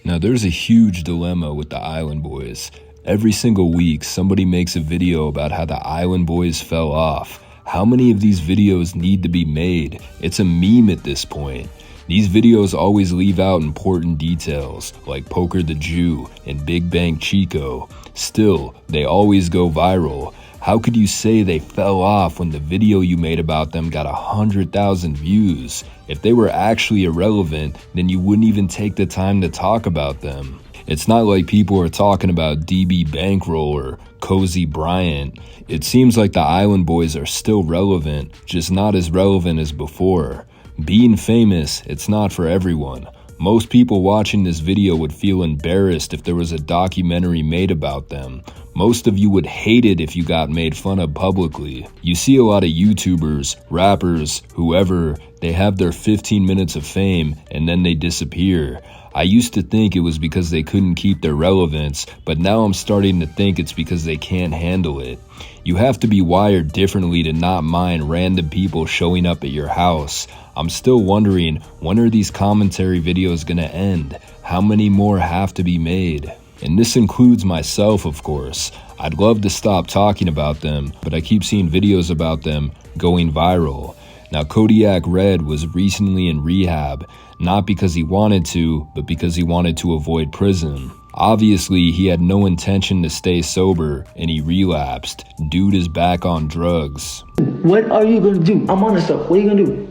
Now there's a huge dilemma with the Island Boys. Every single week, somebody makes a video about how the Island Boys fell off. How many of these videos need to be made? It's a meme at this point. These videos always leave out important details, like Poker the Jew and Big Bang Chico. Still, they always go viral. How could you say they fell off when the video you made about them got 100,000 views? If they were actually irrelevant, then you wouldn't even take the time to talk about them. It's not like people are talking about DB Bankroll or Cozy Bryant. It seems like the Island Boys are still relevant, just not as relevant as before. Being famous, it's not for everyone. Most people watching this video would feel embarrassed if there was a documentary made about them. Most of you would hate it if you got made fun of publicly. You see a lot of YouTubers, rappers, whoever, they have their 15 minutes of fame and then they disappear. I used to think it was because they couldn't keep their relevance, but now I'm starting to think it's because they can't handle it. You have to be wired differently to not mind random people showing up at your house. I'm still wondering, when are these commentary videos gonna end? How many more have to be made? And this includes myself, of course. I'd love to stop talking about them, but I keep seeing videos about them going viral. Now, KodiyakRedd was recently in rehab, not because he wanted to, but because he wanted to avoid prison. Obviously, he had no intention to stay sober, and he relapsed. Dude is back on drugs. What are you gonna do? I'm on this stuff. What are you gonna do?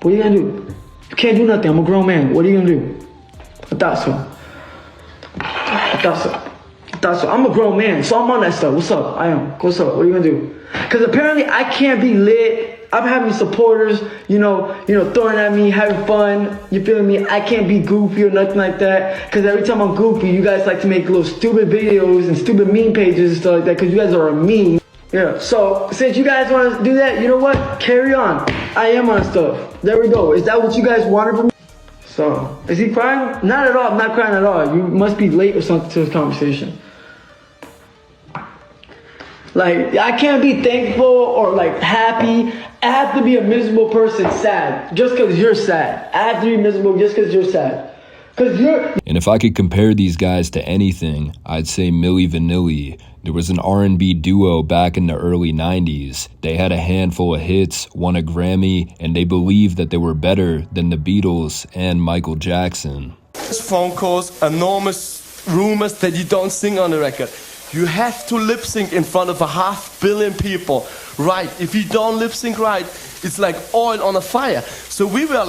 What are you gonna do? You can't do nothing. I'm a grown man. What are you gonna do? I thought so. I'm a grown man, so I'm on that stuff. What's up? I am. What's up? What are you gonna do? Because apparently I can't be lit. I'm having supporters, you know, throwing at me, having fun. You feel me? I can't be goofy or nothing like that. Because every time I'm goofy, you guys like to make little stupid videos and stupid meme pages and stuff like that. Because you guys are a meme. Yeah. So since you guys want to do that, you know what? Carry on. I am on stuff. There we go. Is that what you guys wanted from me? So is he crying? Not at all. I'm not crying at all. You must be late or something to this conversation. Like, I can't be thankful or like happy. I have to be a miserable person sad just because you're sad. I have to be miserable just because you're sad. And if I could compare these guys to anything, I'd say Milli Vanilli. There was an R&B duo back in the early 90s. They had a handful of hits, won a Grammy, and they believed that they were better than the Beatles and Michael Jackson. Phone calls, enormous rumors that you don't sing on the record. You have to lip sync in front of 500 million people, right? If you don't lip sync right, it's like oil on a fire. So we freaked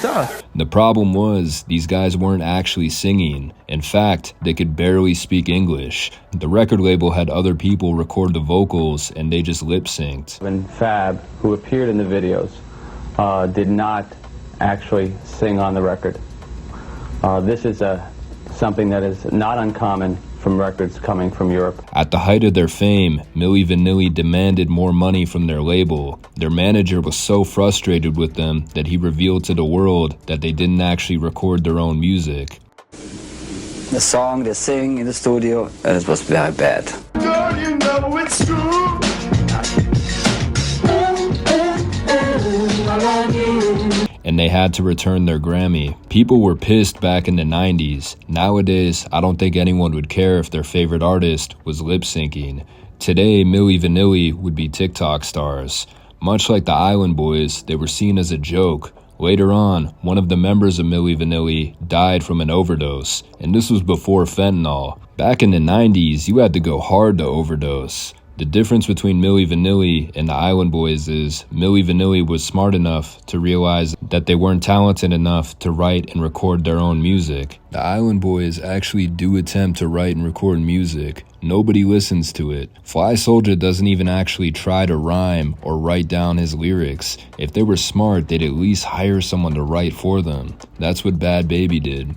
out. The problem was, these guys weren't actually singing. In fact, they could barely speak English. The record label had other people record the vocals and they just lip synced. And Fab, who appeared in the videos, did not actually sing on the record. This is something that is not uncommon from records coming from Europe. At the height of their fame, Milli Vanilli demanded more money from their label. Their manager was so frustrated with them that he revealed to the world that they didn't actually record their own music. The song they sing in the studio, and it was very bad. Girl, you know it's true. And they had to return their Grammy. People were pissed back in the 90s. Nowadays, I don't think anyone would care if their favorite artist was lip syncing. Today, Milli Vanilli would be TikTok stars. Much like the Island Boys, they were seen as a joke. Later on, one of the members of Milli Vanilli died from an overdose, and this was before fentanyl. Back in the 90s, you had to go hard to overdose. The difference between Milli Vanilli and the Island Boys is Milli Vanilli was smart enough to realize that they weren't talented enough to write and record their own music. The Island Boys actually do attempt to write and record music. Nobody listens to it. Fly Soulja doesn't even actually try to rhyme or write down his lyrics. If they were smart, they'd at least hire someone to write for them. That's what Bad Baby did.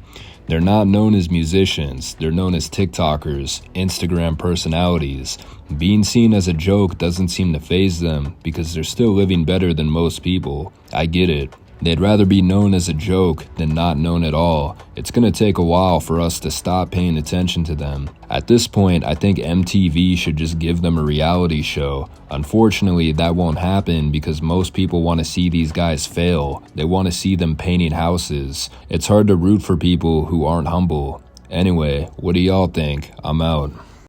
They're not known as musicians, they're known as TikTokers, Instagram personalities. Being seen as a joke doesn't seem to faze them because they're still living better than most people. I get it. They'd rather be known as a joke than not known at all. It's gonna take a while for us to stop paying attention to them. At this point, I think MTV should just give them a reality show. Unfortunately, that won't happen because most people want to see these guys fail. They want to see them painting houses. It's hard to root for people who aren't humble. Anyway, what do y'all think? I'm out.